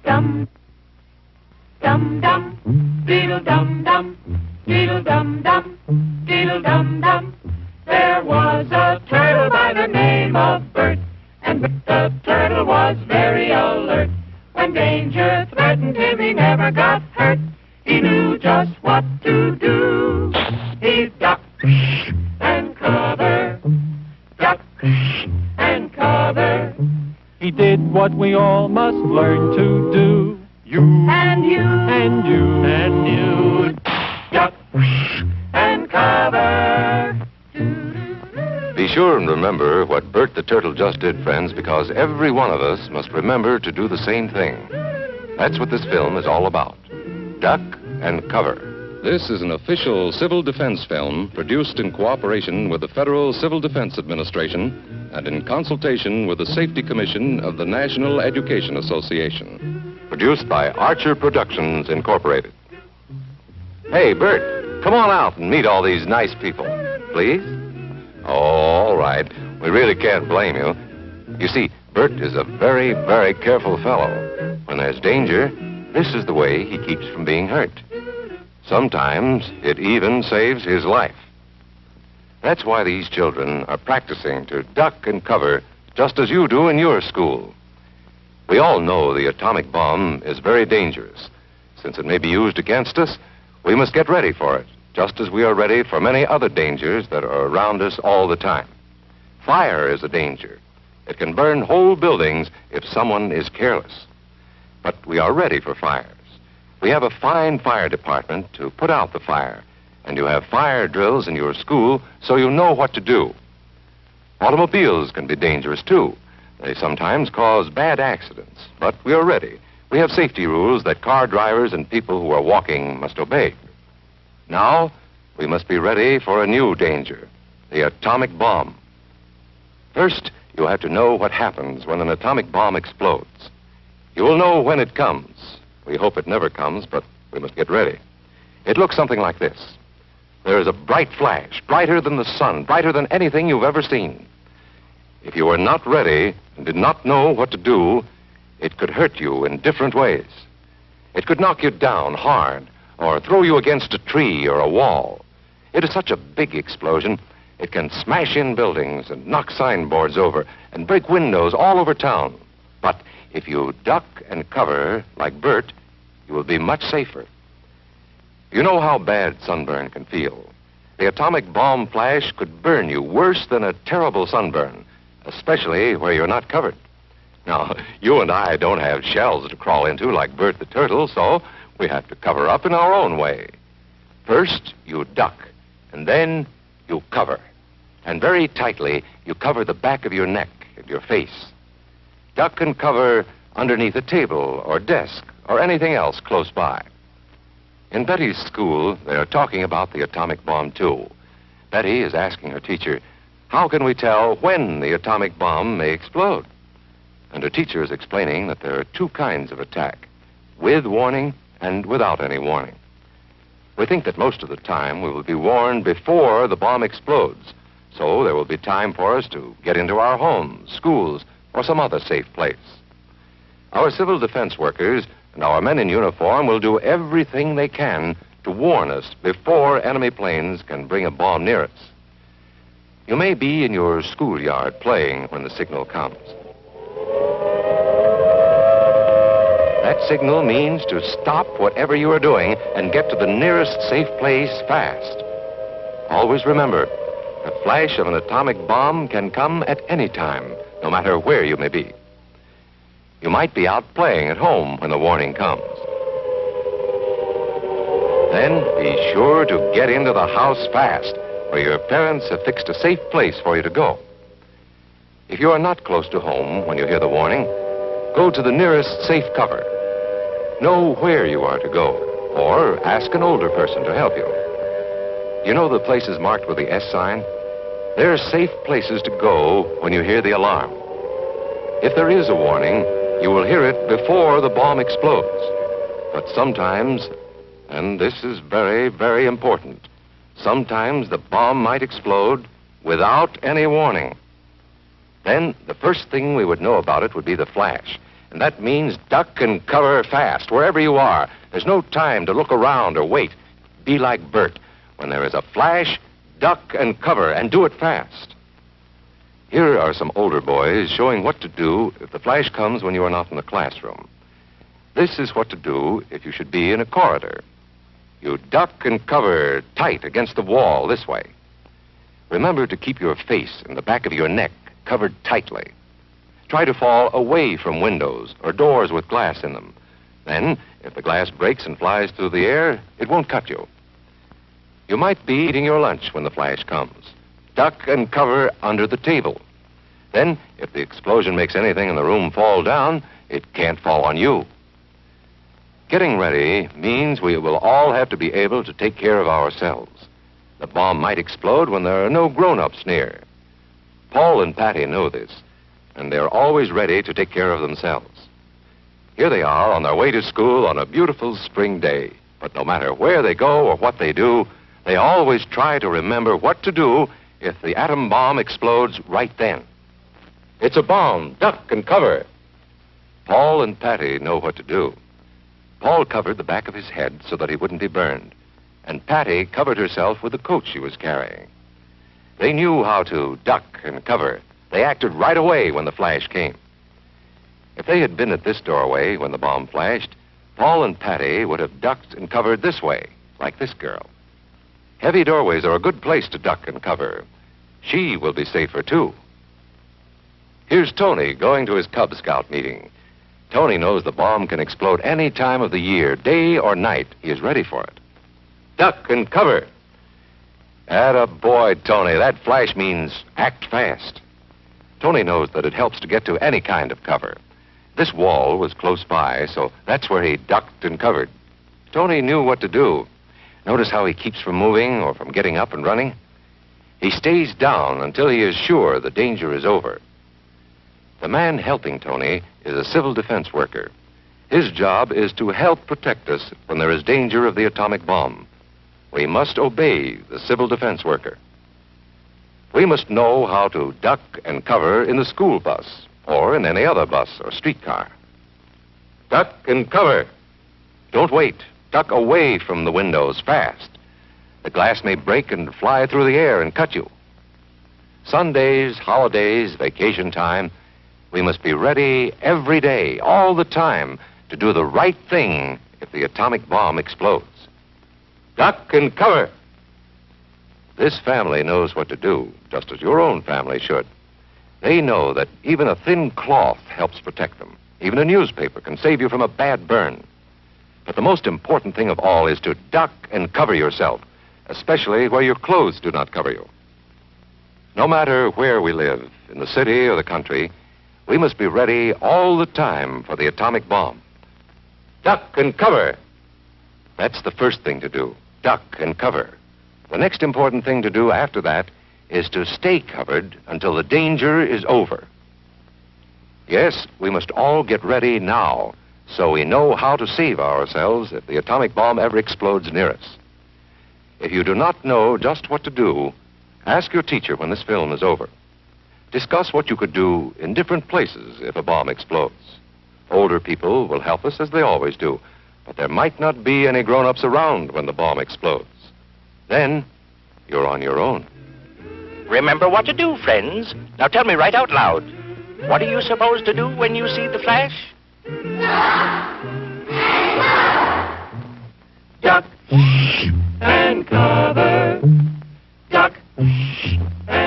Dum, dum, dum, diddle dum dum, diddle dum dum, diddle dum dum. There was a turtle by the name of Bert, and the turtle was very alert. When danger threatened him, he never got hurt. He knew just what to do. He ducked and covered, ducked and covered. He did what we all must learn to do. You and you And you and you, duck and cover. Be sure and remember what Bert the Turtle just did, friends, because every one of us must remember to do the same thing. That's what this film is all about. Duck and cover. This is an official civil defense film produced in cooperation with the Federal Civil Defense Administration and in consultation with the Safety Commission of the National Education Association. Produced by Archer Productions, Incorporated. Hey, Bert, come on out and meet all these nice people, please. Oh, all right. We really can't blame you. You see, Bert is a very, very careful fellow. When there's danger, this is the way he keeps from being hurt. Sometimes it even saves his life. That's why these children are practicing to duck and cover just as you do in your school. We all know the atomic bomb is very dangerous. Since it may be used against us, we must get ready for it, just as we are ready for many other dangers that are around us all the time. Fire is a danger. It can burn whole buildings if someone is careless. But we are ready for fires. We have a fine fire department to put out the fire, and you have fire drills in your school so you know what to do. Automobiles can be dangerous, too. They sometimes cause bad accidents, but we are ready. We have safety rules that car drivers and people who are walking must obey. Now, we must be ready for a new danger, the atomic bomb. First, you'll have to know what happens when an atomic bomb explodes. You will know when it comes. We hope it never comes, but we must get ready. It looks something like this. There is a bright flash, brighter than the sun, brighter than anything you've ever seen. If you were not ready and did not know what to do, it could hurt you in different ways. It could knock you down hard or throw you against a tree or a wall. It is such a big explosion, it can smash in buildings and knock signboards over and break windows all over town. But if you duck and cover like Bert, you will be much safer. You know how bad sunburn can feel. The atomic bomb flash could burn you worse than a terrible sunburn, especially where you're not covered. Now, you and I don't have shells to crawl into like Bert the Turtle, so we have to cover up in our own way. First, you duck, and then you cover. And very tightly, you cover the back of your neck and your face. Duck and cover underneath a table or desk or anything else close by. In Betty's school, they are talking about the atomic bomb, too. Betty is asking her teacher, how can we tell when the atomic bomb may explode? And her teacher is explaining that there are two kinds of attack, with warning and without any warning. We think that most of the time we will be warned before the bomb explodes, so there will be time for us to get into our homes, schools, or some other safe place. Our civil defense workers and our men in uniform will do everything they can to warn us before enemy planes can bring a bomb near us. You may be in your schoolyard playing when the signal comes. That signal means to stop whatever you are doing and get to the nearest safe place fast. Always remember, the flash of an atomic bomb can come at any time, no matter where you may be. You might be out playing at home when the warning comes. Then be sure to get into the house fast, where your parents have fixed a safe place for you to go. If you are not close to home when you hear the warning, go to the nearest safe cover. Know where you are to go, or ask an older person to help you. You know the places marked with the S sign? They're safe places to go when you hear the alarm. If there is a warning, you will hear it before the bomb explodes. But sometimes, and this is very, very important, sometimes the bomb might explode without any warning. Then the first thing we would know about it would be the flash. And that means duck and cover fast, wherever you are. There's no time to look around or wait. Be like Bert. When there is a flash, duck and cover, and do it fast. Here are some older boys showing what to do if the flash comes when you are not in the classroom. This is what to do if you should be in a corridor. You duck and cover tight against the wall this way. Remember to keep your face and the back of your neck covered tightly. Try to fall away from windows or doors with glass in them. Then, if the glass breaks and flies through the air, it won't cut you. You might be eating your lunch when the flash comes. Duck and cover under the table. Then, if the explosion makes anything in the room fall down, it can't fall on you. Getting ready means we will all have to be able to take care of ourselves. The bomb might explode when there are no grown-ups near. Paul and Patty know this, and they're always ready to take care of themselves. Here they are on their way to school on a beautiful spring day. But no matter where they go or what they do, they always try to remember what to do if the atom bomb explodes right then. It's a bomb. Duck and cover. Paul and Patty know what to do. Paul covered the back of his head so that he wouldn't be burned, and Patty covered herself with the coat she was carrying. They knew how to duck and cover. They acted right away when the flash came. If they had been at this doorway when the bomb flashed, Paul and Patty would have ducked and covered this way, like this girl. Heavy doorways are a good place to duck and cover. She will be safer, too. Here's Tony going to his Cub Scout meeting. Tony knows the bomb can explode any time of the year, day or night. He is ready for it. Duck and cover. Attaboy, Tony. That flash means act fast. Tony knows that it helps to get to any kind of cover. This wall was close by, so that's where he ducked and covered. Tony knew what to do. Notice how he keeps from moving or from getting up and running? He stays down until he is sure the danger is over. The man helping Tony is a civil defense worker. His job is to help protect us when there is danger of the atomic bomb. We must obey the civil defense worker. We must know how to duck and cover in the school bus or in any other bus or streetcar. Duck and cover. Don't wait. Duck away from the windows fast. The glass may break and fly through the air and cut you. Sundays, holidays, vacation time, we must be ready every day, all the time, to do the right thing if the atomic bomb explodes. Duck and cover. This family knows what to do, just as your own family should. They know that even a thin cloth helps protect them. Even a newspaper can save you from a bad burn. But the most important thing of all is to duck and cover yourself, especially where your clothes do not cover you. No matter where we live, in the city or the country, we must be ready all the time for the atomic bomb. Duck and cover. That's the first thing to do. Duck and cover. The next important thing to do after that is to stay covered until the danger is over. Yes, we must all get ready now so we know how to save ourselves if the atomic bomb ever explodes near us. If you do not know just what to do, ask your teacher when this film is over. Discuss what you could do in different places if a bomb explodes. Older people will help us as they always do, but there might not be any grown-ups around when the bomb explodes. Then, you're on your own. Remember what to do, friends. Now tell me right out loud. What are you supposed to do when you see the flash? Duck and cover. Duck and